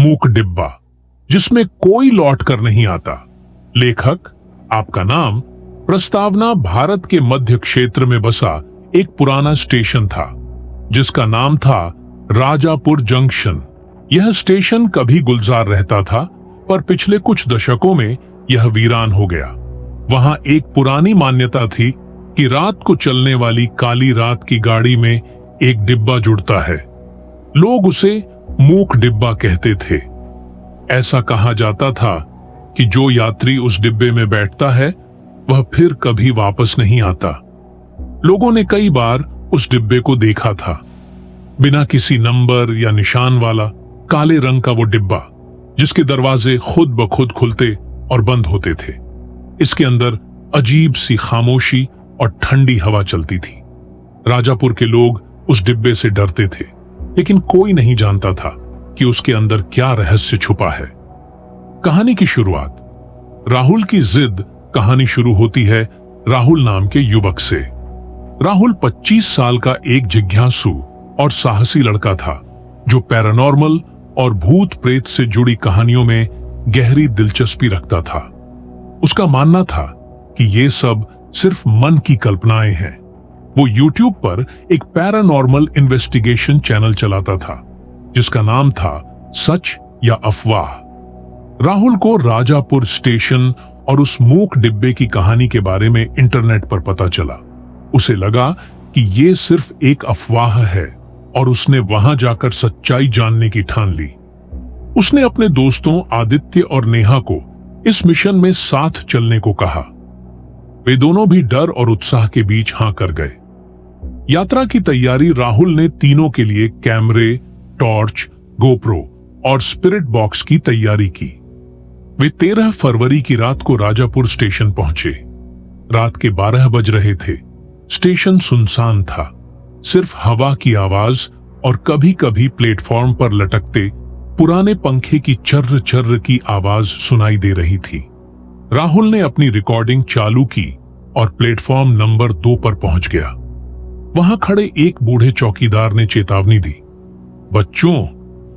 मूक डिब्बा, जिसमें कोई लौट कर नहीं आता। लेखक, आपका नाम। प्रस्तावना भारत के मध्य क्षेत्र में बसा एक पुराना स्टेशन था, जिसका नाम था राजापुर जंक्शन। यह स्टेशन कभी गुलजार रहता था, पर पिछले कुछ दशकों में यह वीरान हो गया। वहां एक पुरानी मान्यता थी कि रात को चलने वाली काली रात की गाड़ी में एक डिब्बा जुड़ता है। लोग उसे मूक डिब्बा कहते थे। ऐसा कहा जाता था कि जो यात्री उस डिब्बे में बैठता है वह फिर कभी वापस नहीं आता। लोगों ने कई बार उस डिब्बे को देखा था। बिना किसी नंबर या निशान वाला काले रंग का वो डिब्बा, जिसके दरवाजे खुद ब खुद खुलते और बंद होते थे। इसके अंदर अजीब सी खामोशी और ठंडी हवा चलती थी। राजापुर के लोग उस डिब्बे से डरते थे, लेकिन कोई नहीं जानता था कि उसके अंदर क्या रहस्य छुपा है। कहानी की शुरुआत। राहुल की जिद कहानी शुरू होती है राहुल नाम के युवक से। राहुल 25 साल का एक जिज्ञासु और साहसी लड़का था, जो पैरानॉर्मल और भूत प्रेत से जुड़ी कहानियों में गहरी दिलचस्पी रखता था। उसका मानना था कि ये सब सिर्फ मन की कल्पनाएं हैं। वो YouTube पर एक पैरानॉर्मल इन्वेस्टिगेशन चैनल चलाता था, जिसका नाम था सच या अफवाह। राहुल को राजापुर स्टेशन और उस मूक डिब्बे की कहानी के बारे में इंटरनेट पर पता चला। उसे लगा कि ये सिर्फ एक अफवाह है, और उसने वहां जाकर सच्चाई जानने की ठान ली। उसने अपने दोस्तों आदित्य और नेहा को इस मिशन में साथ चलने को कहा। वे दोनों भी डर और उत्साह के बीच हां कर गए। यात्रा की तैयारी राहुल ने तीनों के लिए कैमरे, टॉर्च, गोप्रो और स्पिरिट बॉक्स की तैयारी की। वे 13 फरवरी की रात को राजापुर स्टेशन पहुंचे। रात के 12 बज रहे थे। स्टेशन सुनसान था। सिर्फ हवा की आवाज और कभी कभी प्लेटफॉर्म पर लटकते पुराने पंखे की चर्र चर्र की आवाज सुनाई दे रही थी। राहुल ने अपनी रिकॉर्डिंग चालू की और प्लेटफॉर्म नंबर 2 पर पहुंच गया। वहां खड़े एक बूढ़े चौकीदार ने चेतावनी दी, बच्चों,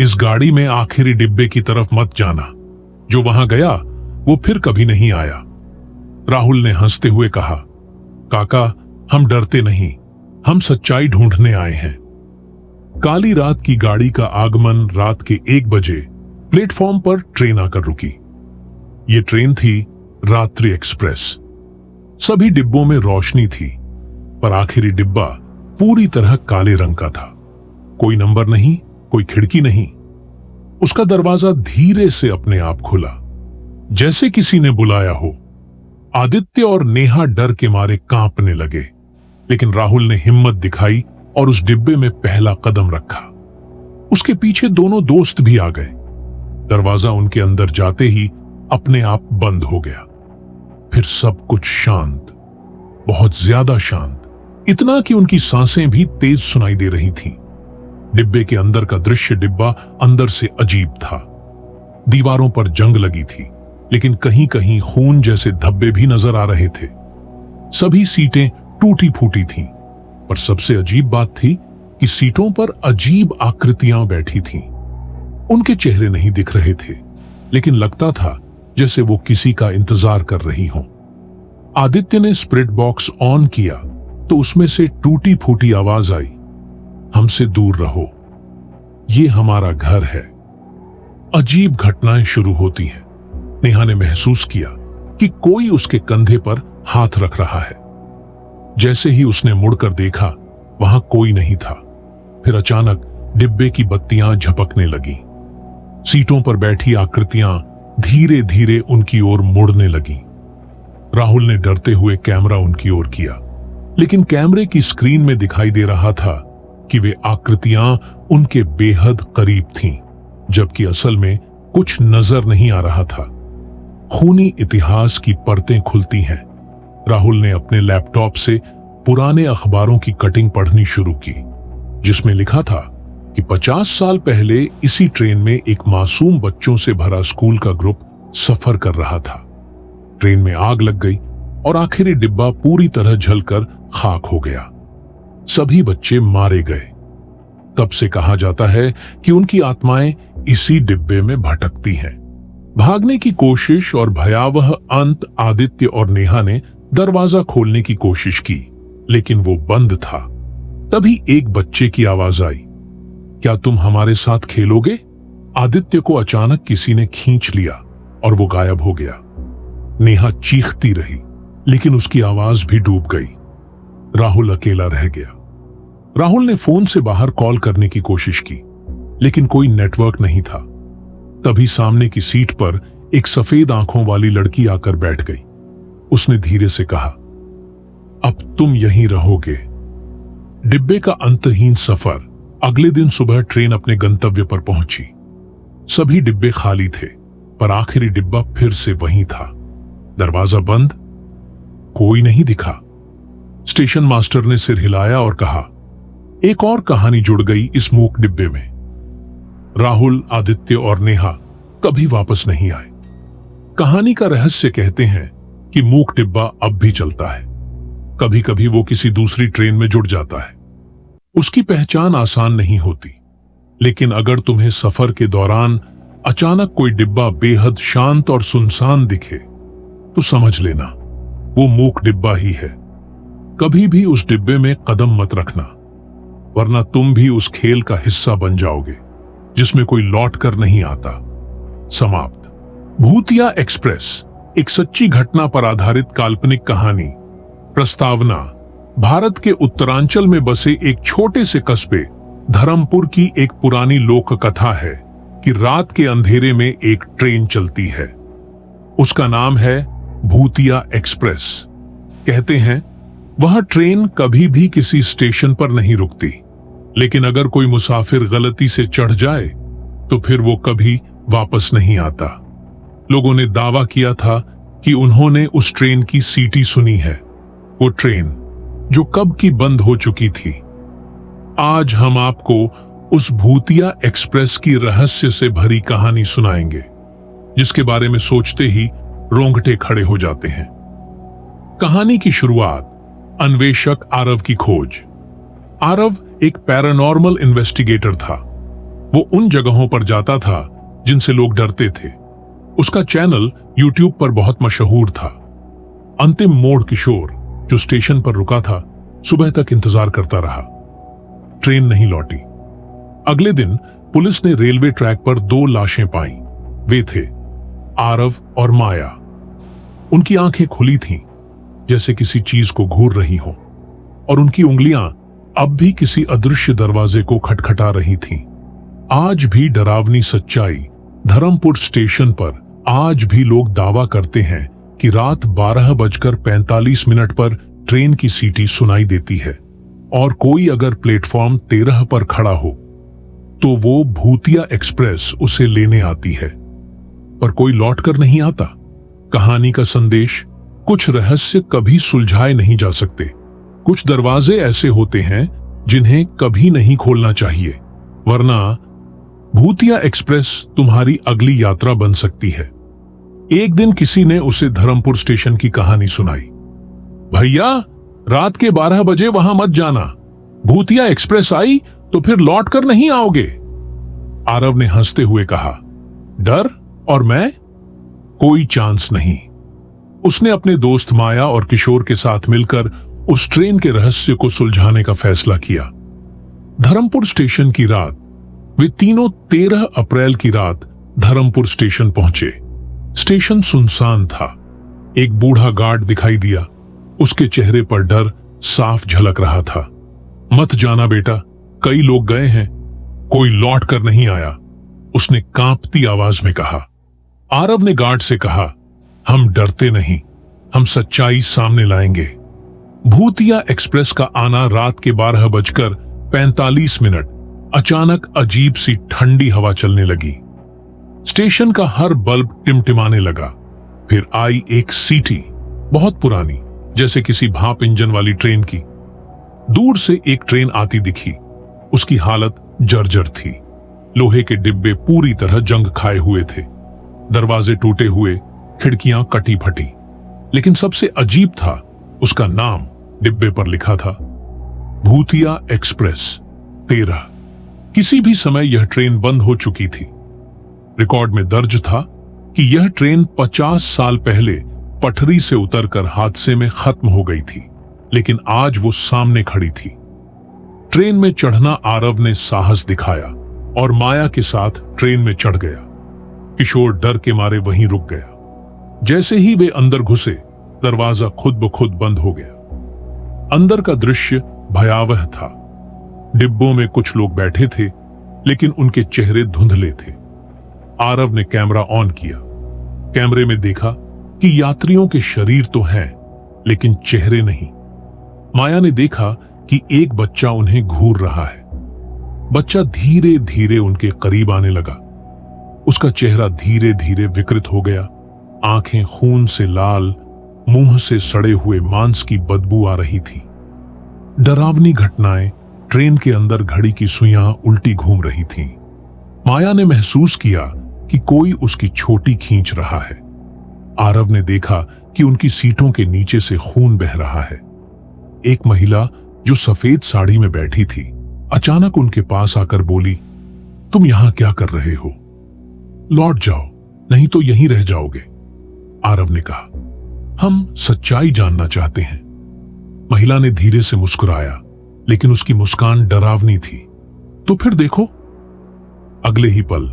इस गाड़ी में आखिरी डिब्बे की तरफ मत जाना। जो वहां गया वो फिर कभी नहीं आया। राहुल ने हंसते हुए कहा, काका, हम डरते नहीं, हम सच्चाई ढूंढने आए हैं। काली रात की गाड़ी का आगमन रात के 1 बजे प्लेटफॉर्म पर ट्रेन आकर रुकी। ये ट्रेन थी रात्रि एक्सप्रेस। सभी डिब्बों में रोशनी थी, पर आखिरी डिब्बा पूरी तरह काले रंग का था। कोई नंबर नहीं, कोई खिड़की नहीं। उसका दरवाजा धीरे से अपने आप खुला, जैसे किसी ने बुलाया हो। आदित्य और नेहा डर के मारे कांपने लगे, लेकिन राहुल ने हिम्मत दिखाई और उस डिब्बे में पहला कदम रखा। उसके पीछे दोनों दोस्त भी आ गए। दरवाजा उनके अंदर जाते ही अपने आप बंद हो गया। फिर सब कुछ शांत, बहुत ज्यादा शांत, इतना कि उनकी सांसें भी तेज सुनाई दे रही थीं। डिब्बे के अंदर का दृश्य डिब्बा अंदर से अजीब था। दीवारों पर जंग लगी थी, लेकिन कहीं कहीं खून जैसे धब्बे भी नजर आ रहे थे। सभी सीटें टूटी फूटी थीं, पर सबसे अजीब बात थी कि सीटों पर अजीब आकृतियां बैठी थीं। उनके चेहरे नहीं दिख रहे थे, लेकिन लगता था जैसे वो किसी का इंतजार कर रही हों। आदित्य ने स्पिरिट बॉक्स ऑन किया तो उसमें से टूटी फूटी आवाज आई, हमसे दूर रहो, ये हमारा घर है। अजीब घटनाएं शुरू होती हैं। नेहा ने महसूस किया कि कोई उसके कंधे पर हाथ रख रहा है। जैसे ही उसने मुड़कर देखा, वहां कोई नहीं था। फिर अचानक डिब्बे की बत्तियां झपकने लगी। सीटों पर बैठी आकृतियां धीरे धीरे उनकी ओर मुड़ने लगी। राहुल ने डरते हुए कैमरा उनकी ओर किया, लेकिन कैमरे की स्क्रीन में दिखाई दे रहा था कि वे आकृतियां उनके बेहद करीब थीं, जबकि असल में कुछ नजर नहीं आ रहा था। खूनी इतिहास की परतें खुलती हैं। राहुल ने अपने लैपटॉप से पुराने अखबारों की कटिंग पढ़नी शुरू की, जिसमें लिखा था कि 50 साल पहले इसी ट्रेन में एक मासूम बच्चों से भरा स्कूल का ग्रुप सफर कर रहा था। ट्रेन में आग लग गई और आखिरी डिब्बा पूरी तरह जलकर खाक हो गया। सभी बच्चे मारे गए। तब से कहा जाता है कि उनकी आत्माएं इसी डिब्बे में भटकती हैं। भागने की कोशिश और भयावह अंत। आदित्य और नेहा ने दरवाजा खोलने की कोशिश की, लेकिन वो बंद था। तभी एक बच्चे की आवाज आई, क्या तुम हमारे साथ खेलोगे? आदित्य को अचानक किसी ने खींच लिया और वो गायब हो गया। नेहा चीखती रही, लेकिन उसकी आवाज भी डूब गई। राहुल अकेला रह गया। राहुल ने फोन से बाहर कॉल करने की कोशिश की, लेकिन कोई नेटवर्क नहीं था। तभी सामने की सीट पर एक सफेद आंखों वाली लड़की आकर बैठ गई। उसने धीरे से कहा, अब तुम यहीं रहोगे। डिब्बे का अंतहीन सफर। अगले दिन सुबह ट्रेन अपने गंतव्य पर पहुंची। सभी डिब्बे खाली थे, पर आखिरी डिब्बा फिर से वहीं था। दरवाजा बंद, कोई नहीं दिखा। स्टेशन मास्टर ने सिर हिलाया और कहा, एक और कहानी जुड़ गई इस मूक डिब्बे में। राहुल, आदित्य और नेहा कभी वापस नहीं आए। कहानी का रहस्य कहते हैं कि मूक डिब्बा अब भी चलता है। कभी कभी वो किसी दूसरी ट्रेन में जुड़ जाता है। उसकी पहचान आसान नहीं होती, लेकिन अगर तुम्हें सफर के दौरान अचानक कोई डिब्बा बेहद शांत और सुनसान दिखे, तो समझ लेना वो मूक डिब्बा ही है। कभी भी उस डिब्बे में कदम मत रखना, वरना तुम भी उस खेल का हिस्सा बन जाओगे जिसमें कोई लौट कर नहीं आता। समाप्त। भूतिया एक्सप्रेस एक सच्ची घटना पर आधारित काल्पनिक कहानी। प्रस्तावना: भारत के उत्तरांचल में बसे एक छोटे से कस्बे धर्मपुर की एक पुरानी लोक कथा है कि रात के अंधेरे में एक ट्रेन चलती है। उसका नाम है भूतिया एक्सप्रेस। कहते हैं वह ट्रेन कभी भी किसी स्टेशन पर नहीं रुकती, लेकिन अगर कोई मुसाफिर गलती से चढ़ जाए तो फिर वो कभी वापस नहीं आता। लोगों ने दावा किया था कि उन्होंने उस ट्रेन की सीटी सुनी है, वो ट्रेन जो कब की बंद हो चुकी थी। आज हम आपको उस भूतिया एक्सप्रेस की रहस्य से भरी कहानी सुनाएंगे, जिसके बारे में सोचते ही रोंगटे खड़े हो जाते हैं। कहानी की शुरुआत अन्वेषक आरव की खोज। आरव एक पैरानॉर्मल इन्वेस्टिगेटर था। वो उन जगहों पर जाता था जिनसे लोग डरते थे। उसका चैनल यूट्यूब पर बहुत मशहूर था। अंतिम मोड़ किशोर, जो स्टेशन पर रुका था, सुबह तक इंतजार करता रहा। ट्रेन नहीं लौटी। अगले दिन पुलिस ने रेलवे ट्रैक पर 2 लाशें पाईं। वे थे आरव और माया। उनकी आंखें खुली थीं, जैसे किसी चीज को घूर रही हो, और उनकी उंगलियां अब भी किसी अदृश्य दरवाजे को खटखटा रही थीं। आज भी डरावनी सच्चाई। धर्मपुर स्टेशन पर आज भी लोग दावा करते हैं कि रात 12:45 पर ट्रेन की सीटी सुनाई देती है, और कोई अगर प्लेटफॉर्म 13 पर खड़ा हो तो वो भूतिया एक्सप्रेस उसे लेने आती है, पर कोई लौट कर नहीं आता। कहानी का संदेश: कुछ रहस्य कभी सुलझाए नहीं जा सकते। कुछ दरवाजे ऐसे होते हैं जिन्हें कभी नहीं खोलना चाहिए, वरना भूतिया एक्सप्रेस तुम्हारी अगली यात्रा बन सकती है। एक दिन किसी ने उसे धर्मपुर स्टेशन की कहानी सुनाई। भैया, रात के 12 बजे वहां मत जाना। भूतिया एक्सप्रेस आई तो फिर लौट कर नहीं आओगे। आरव ने हंसते हुए कहा, डर और मैं? कोई चांस नहीं। उसने अपने दोस्त माया और किशोर के साथ मिलकर उस ट्रेन के रहस्य को सुलझाने का फैसला किया। धर्मपुर स्टेशन की रात। वे तीनों 13 अप्रैल की रात धर्मपुर स्टेशन पहुंचे। स्टेशन सुनसान था। एक बूढ़ा गार्ड दिखाई दिया। उसके चेहरे पर डर साफ झलक रहा था। मत जाना बेटा, कई लोग गए हैं, कोई लौट कर नहीं आया, उसने कांपती आवाज में कहा। आरव ने गार्ड से कहा, हम डरते नहीं, हम सच्चाई सामने लाएंगे। भूतिया एक्सप्रेस का आना रात के 12:45 अचानक अजीब सी ठंडी हवा चलने लगी। स्टेशन का हर बल्ब टिमटिमाने लगा। फिर आई एक सीटी, बहुत पुरानी, जैसे किसी भाप इंजन वाली ट्रेन की। दूर से एक ट्रेन आती दिखी। उसकी हालत जर्जर थी। लोहे के डिब्बे पूरी तरह जंग खाए हुए थे। दरवाजे टूटे हुए, खिड़कियां कटी फटी। लेकिन सबसे अजीब था, उसका नाम डिब्बे पर लिखा था, भूतिया एक्सप्रेस 13। किसी भी समय यह ट्रेन बंद हो चुकी थी, रिकॉर्ड में दर्ज था कि यह ट्रेन 50 साल पहले पटरी से उतरकर हादसे में खत्म हो गई थी, लेकिन आज वो सामने खड़ी थी। ट्रेन में चढ़ना आरव ने साहस दिखाया और माया के साथ ट्रेन में चढ़ गया। किशोर डर के मारे वहीं रुक गया। जैसे ही वे अंदर घुसे, दरवाजा खुद ब खुद बंद हो गया। अंदर का दृश्य भयावह था। डिब्बों में कुछ लोग बैठे थे, लेकिन उनके चेहरे धुंधले थे। आरव ने कैमरा ऑन किया। कैमरे में देखा कि यात्रियों के शरीर तो हैं, लेकिन चेहरे नहीं। माया ने देखा कि एक बच्चा उन्हें घूर रहा है। बच्चा धीरे धीरे उनके करीब आने लगा। उसका चेहरा धीरे धीरे विकृत हो गया। आंखें खून से लाल, मुंह से सड़े हुए मांस की बदबू आ रही थी। डरावनी घटनाएं ट्रेन के अंदर घड़ी की सुइयां उल्टी घूम रही थीं। माया ने महसूस किया कि कोई उसकी छोटी खींच रहा है। आरव ने देखा कि उनकी सीटों के नीचे से खून बह रहा है। एक महिला जो सफेद साड़ी में बैठी थी, अचानक उनके पास आकर बोली, तुम यहां क्या कर रहे हो? लौट जाओ, नहीं तो यहीं रह जाओगे। आरव ने कहा, हम सच्चाई जानना चाहते हैं। महिला ने धीरे से मुस्कुराया, लेकिन उसकी मुस्कान डरावनी थी। तो फिर देखो। अगले ही पल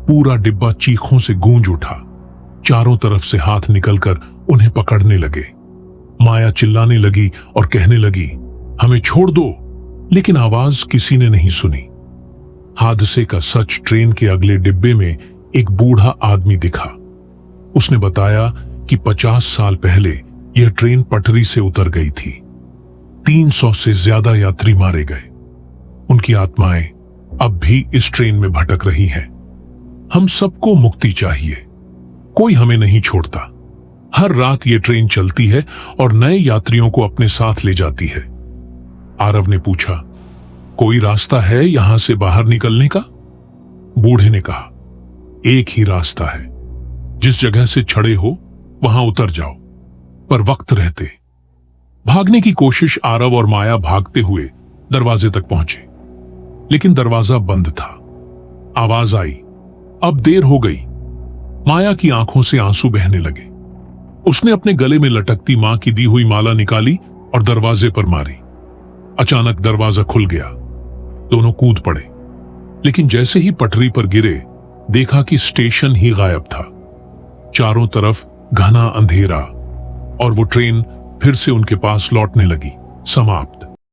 पूरा डिब्बा चीखों से गूंज उठा। चारों तरफ से हाथ निकलकर उन्हें पकड़ने लगे। माया चिल्लाने लगी और कहने लगी, हमें छोड़ दो, लेकिन आवाज किसी ने नहीं सुनी। हादसे का सच ट्रेन के अगले डिब्बे में एक बूढ़ा आदमी दिखा। उसने बताया कि 50 साल पहले यह ट्रेन पटरी से उतर गई थी। 300 से ज्यादा यात्री मारे गए। उनकी आत्माएं अब भी इस ट्रेन में भटक रही हैं। हम सबको मुक्ति चाहिए, कोई हमें नहीं छोड़ता। हर रात ये ट्रेन चलती है और नए यात्रियों को अपने साथ ले जाती है। आरव ने पूछा, कोई रास्ता है यहां से बाहर निकलने का? बूढ़े ने कहा, एक ही रास्ता है। जिस जगह से चढ़े हो वहां उतर जाओ, पर वक्त रहते। भागने की कोशिश आरव और माया भागते हुए दरवाजे तक पहुंचे, लेकिन दरवाजा बंद था। आवाज आई, अब देर हो गई। माया की आंखों से आंसू बहने लगे। उसने अपने गले में लटकती मां की दी हुई माला निकाली और दरवाजे पर मारी। अचानक दरवाजा खुल गया। दोनों कूद पड़े, लेकिन जैसे ही पटरी पर गिरे, देखा कि स्टेशन ही गायब था। चारों तरफ घना अंधेरा और वो ट्रेन फिर से उनके पास लौटने लगी। समाप्त।